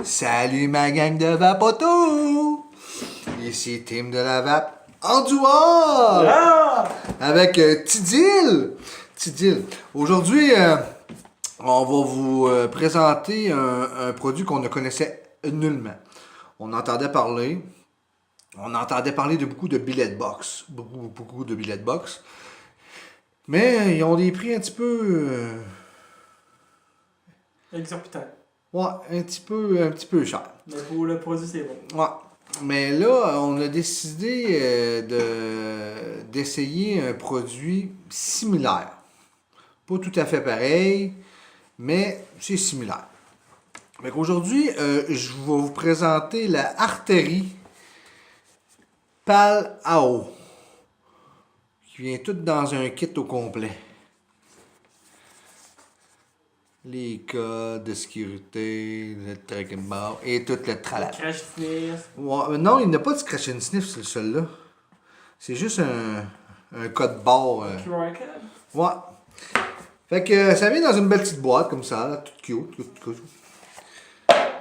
Salut ma gang de vapoto! Ici Tim de la Vape en dual! Avec Tidil! Tidil. Aujourd'hui, on va vous présenter un produit qu'on ne connaissait nullement. On entendait parler de beaucoup de billets de box. Beaucoup de billets de box. Mais ils ont des prix un petit peu... Exorbitant. ouais, un petit peu cher. Mais pour le produit, c'est bon. Ouais. Mais là, on a décidé d'essayer un produit similaire. Pas tout à fait pareil, mais c'est similaire. Donc aujourd'hui, je vais vous présenter la Artery Pal AO, qui vient toute dans un kit au complet. Les codes de sécurité, le tracking bar et tout le tralala. Crash sniff. Ouais, non, il n'a pas de scratch and sniff, c'est celui-là. C'est juste un code barre. QR code. Ouais. Fait que ça vient dans une belle petite boîte comme ça, là, toute cute.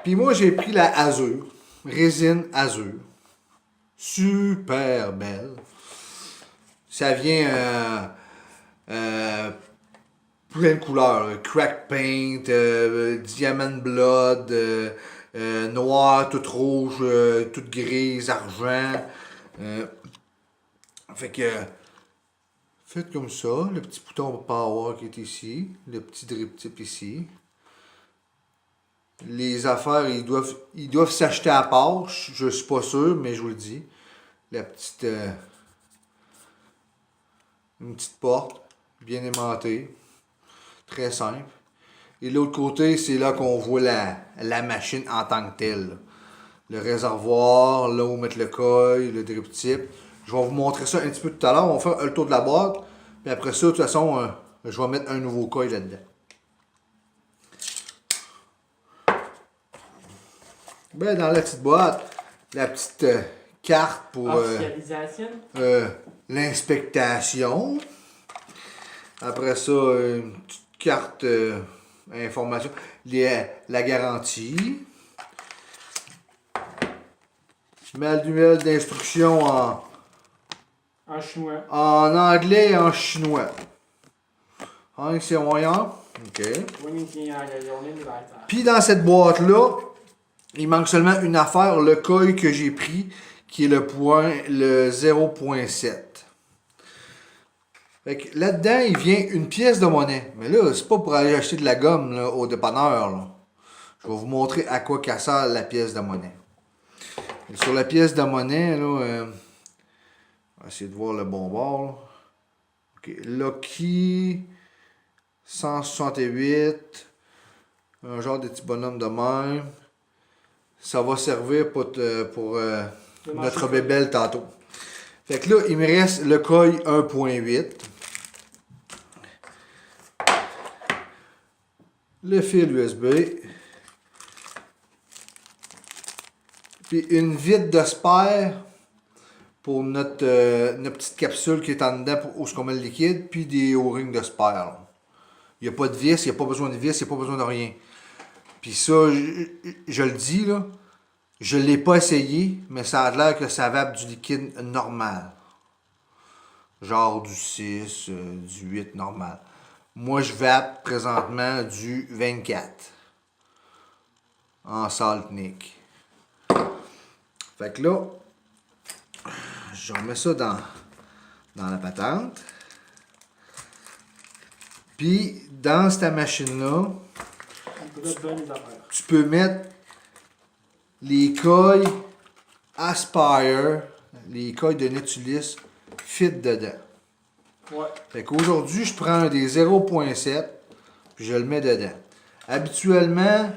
Puis moi, j'ai pris la Azure, résine Azure. Super belle. Ça vient plein de couleurs. Crack paint, diamond blood, noir, toute rouge, toute grise, argent. Fait que faites comme ça. Le petit bouton power qui est ici. Le petit drip tip ici. Les affaires, ils doivent s'acheter à part. Je suis pas sûr, mais je vous le dis. La petite... une petite porte, bien aimantée. Très simple. Et l'autre côté, c'est là qu'on voit la machine en tant que telle. Le réservoir, là où mettre le coil, le drip tip. Je vais vous montrer ça un petit peu tout à l'heure. On va faire le tour de la boîte. Puis après ça, de toute façon, je vais mettre un nouveau coil là-dedans. Ben, dans la petite boîte, la petite carte pour Officialisation. l'inspectation. Après ça, une petite carte information. La garantie. Manuel d'instruction En chinois. en anglais et en chinois. Hein, c'est moyen. OK. Puis dans cette boîte-là, il manque seulement une affaire, le coil que j'ai pris, qui est le 0.7. Fait que là-dedans, il vient une pièce de monnaie. Mais là, c'est pas pour aller acheter de la gomme là, au dépanneur. Là. Je vais vous montrer à quoi ça sert la pièce de monnaie. Et sur la pièce de monnaie, là, on va essayer de voir le bon bord. Là. OK. Lucky 168. Un genre de petit bonhomme de même. Ça va servir pour notre bébelle tantôt. Fait que là, il me reste le coil 1.8. Le fil USB. Puis une vide de spare pour notre petite capsule qui est en dedans pour où on met le liquide. Puis des O-rings de spare. Il n'y a pas de vis, il n'y a pas besoin de vis, il n'y a pas besoin de rien. Puis ça, je le dis là, je ne l'ai pas essayé, mais ça a l'air que ça vape du liquide normal. Genre du 6, du 8 normal. Moi, je vape présentement du 24. En salt nick. Fait que là, je remets ça dans la patente. Puis, dans cette machine-là, tu peux mettre les coils Aspire, les coils de Netulis fit dedans. Ouais. Fait qu'aujourd'hui, je prends un des 0.7 puis je le mets dedans. Habituellement,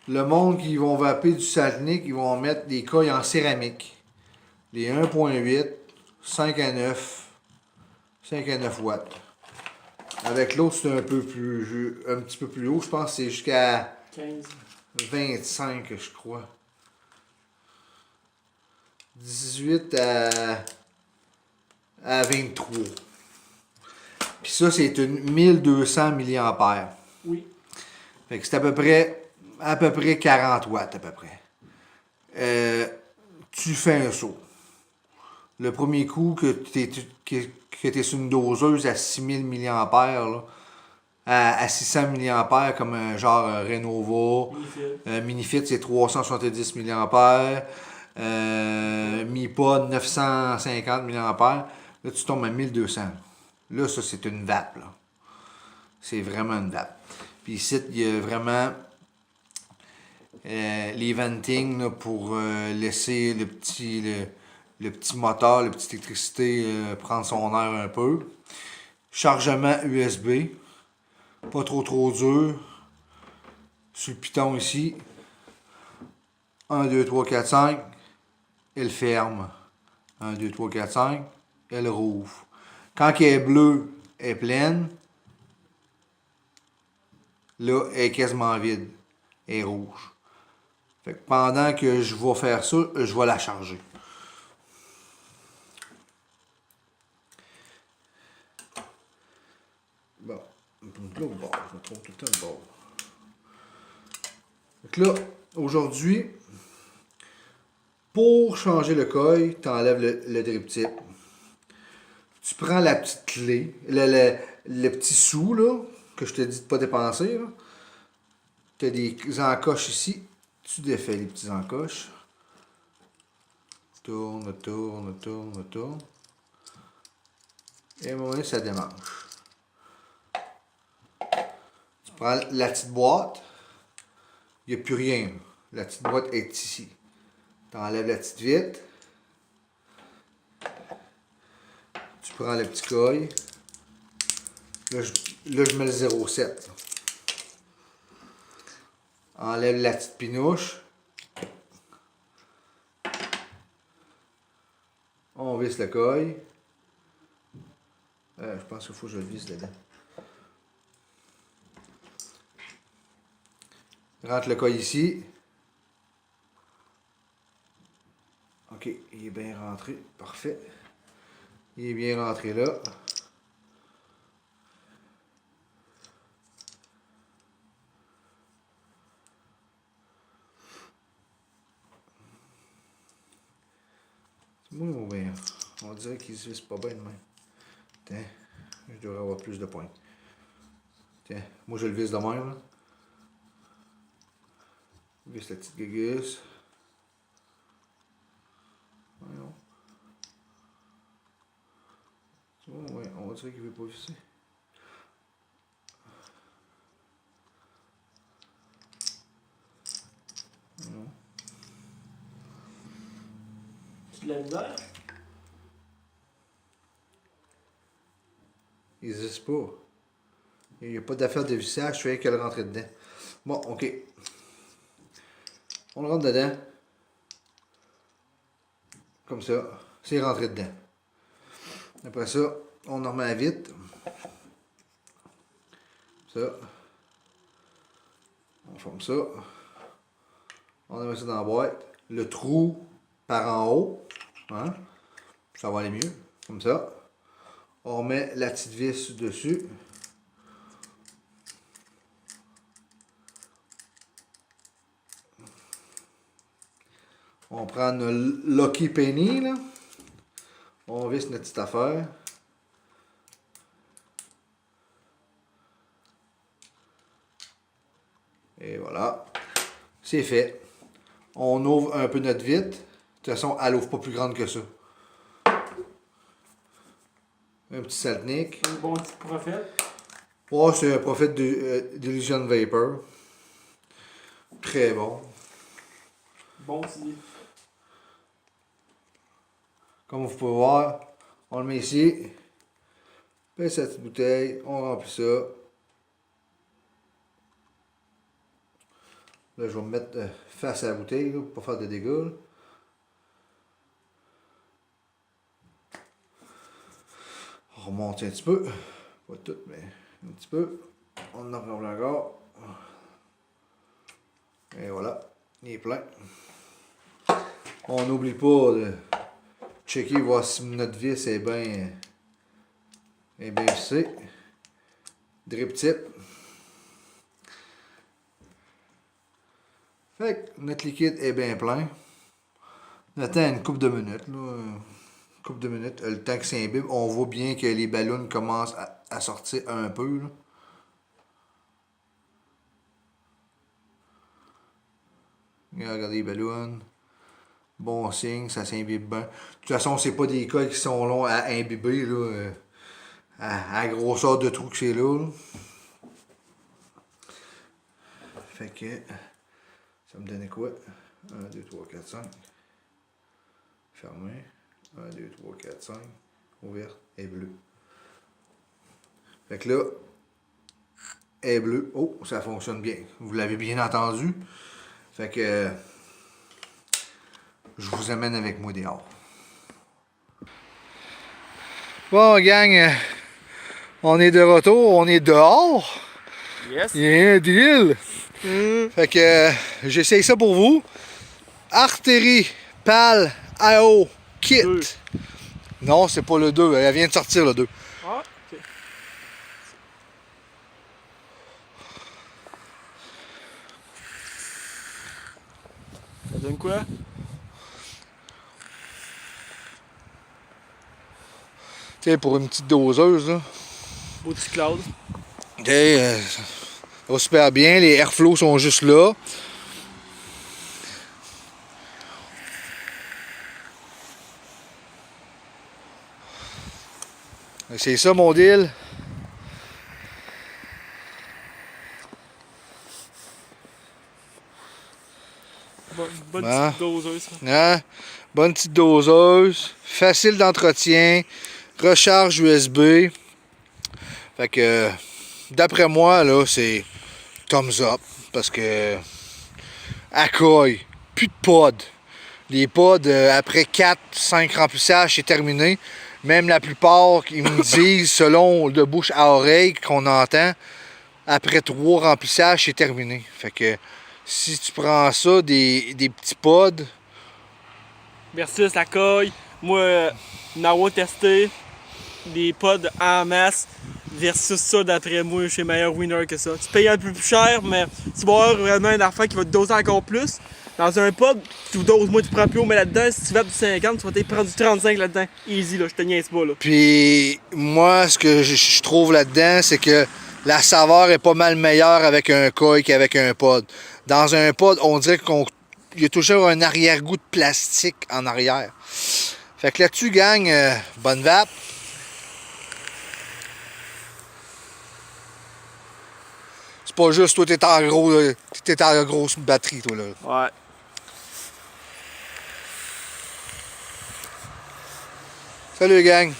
le monde qui vont vaper du saltnic, ils vont mettre des coils en céramique. Les 1.8, 5 à 9 watts. Avec l'autre, c'est un petit peu plus haut. Je pense que c'est jusqu'à 15. 25, je crois. 18 à 23. Puis ça, c'est une 1200 mAh. Oui. Fait que c'est à peu près à peu près 40 watts à peu près. Tu fais un saut. Le premier coup que tu es sur une doseuse à 6000 mAh, là, à 600 mAh comme un genre Renova. Minifil. Minifit, c'est 370 mAh. Mi Pod, 950 mAh. Là, tu tombes à 1200. Là, ça, c'est une vape. Là. C'est vraiment une vape. Puis ici, il y a vraiment les venting là, pour laisser le petit moteur, la petite électricité prendre son air un peu. Chargement USB. Pas trop dur. Sur le piton ici. 1, 2, 3, 4, 5. Elle ferme. 1, 2, 3, 4, 5. Elle rouvre. Quand elle est bleue, elle est pleine. Là, elle est quasiment vide. Elle est rouge. Fait que pendant que je vais faire ça, je vais la charger. Bon. Donc là, bon, je me trompe tout le temps de bord. Donc là, aujourd'hui, pour changer le coil, tu enlèves le drip tip. Tu prends la petite clé, le petit sou là, que je te dis de ne pas dépenser. Tu as des encoches ici. Tu défais les petits encoches. Tourne. Et à un moment donné, ça démanche. Tu prends la petite boîte. Il n'y a plus rien. La petite boîte est ici. Tu enlèves la petite vitre. Tu prends le petit coil. Là, je mets le 0,7. Enlève la petite pinouche. On visse le coil. Je pense qu'il faut que je le visse dedans. Rentre le coil ici. Ok, il est bien rentré. Parfait. Il est bien rentré là. C'est moi mon bien. On dirait qu'il se visse pas bien de même. Tiens, je devrais avoir plus de points. Tiens, moi je le visse de même. Là. Je visse la petite guéguisse. Voyons. Tu vois, ouais, on dirait qu'il ne veut pas visser. Non. Tu de la misère? Il n'existe pas. Il n'y a pas d'affaire de vissage, je fais qu'elle rentre dedans. Bon, ok. On le rentre dedans. Comme ça. C'est rentré dedans. Après ça, on en remet vite. Ça. On forme ça. On met ça dans la boîte. Le trou par en haut. Hein? Ça va aller mieux. Comme ça. On met la petite vis dessus. On prend notre Lucky Penny, là. On visse notre petite affaire. Et voilà. C'est fait. On ouvre un peu notre vitre. De toute façon, elle ouvre pas plus grande que ça. Un petit saltnik. Un bon petit prophète. Oh, c'est un prophète d'Illusion Vapor. Très bon. Bon petit. Comme vous pouvez voir, on le met ici. Puis cette petite bouteille, on remplit ça. Là, je vais me mettre face à la bouteille là, pour pas faire de dégâts. On remonte un petit peu. Pas tout, mais un petit peu. On en remplit encore. Et voilà, il est plein. On n'oublie pas de checker, voir si notre vis est bien vissée. Drip tip. Fait que notre liquide est bien plein. On attend une couple de minutes. Là. Une couple de minutes. Le temps que s'imbibe, on voit bien que les ballons commencent à sortir un peu. Là. Regardez les ballons. Bon signe, ça s'imbibe bien. De toute façon, c'est pas des coils qui sont longs à imbiber. Là, à la grosseur de trou que c'est là. Fait que ça me donnait quoi? 1, 2, 3, 4, 5. Fermé. 1, 2, 3, 4, 5. Ouverte et bleue. Fait que là, elle est bleue. Oh, ça fonctionne bien. Vous l'avez bien entendu. Fait que je vous amène avec moi dehors. Bon, gang, on est de retour. On est dehors. Yes. Il y a un deal. Fait que j'essaye ça pour vous. Artillerie, pal, AO, kit. 2. Non, c'est pas le 2. Elle vient de sortir le 2. Ah, ok. Ça donne quoi? Tu sais, pour une petite doseuse, là. Beau petit cloud. Ok, ça va super bien. Les airflows sont juste là. C'est ça mon deal. Bonne Bon. petite doseuse. Ça. Hein? Bonne petite doseuse. Facile d'entretien. Recharge USB. Fait que d'après moi, là, c'est thumbs up. Parce que accueil, plus de pod. Les pods, après 4-5 remplissages, c'est terminé. Même la plupart, ils me disent, selon de bouche à oreille qu'on entend, après 3 remplissages, c'est terminé. Fait que si tu prends ça, des petits pods, Versus la coille. Moi, Nawa testé. Des pods en masse. Versus ça, d'après moi, chez meilleur winner que ça. Tu payes un peu plus cher, mais tu vas avoir vraiment un affaire qui va te doser encore plus. Dans un pod, tu doses, moi, tu prends plus haut, mais là-dedans, si tu vas du 50, tu vas peut-être prendre du 35 là-dedans. Easy, là, je te niaise pas, là. puis moi, ce que je trouve là-dedans, c'est que la saveur est pas mal meilleure avec un koi qu'avec un pod. Dans un pod, on dirait qu'il y a toujours un arrière-goût de plastique en arrière. Fait que là-dessus, gang, bonne vape. C'est pas juste, toi, t'es en grosse batterie, toi, là. Ouais. Salut, gang.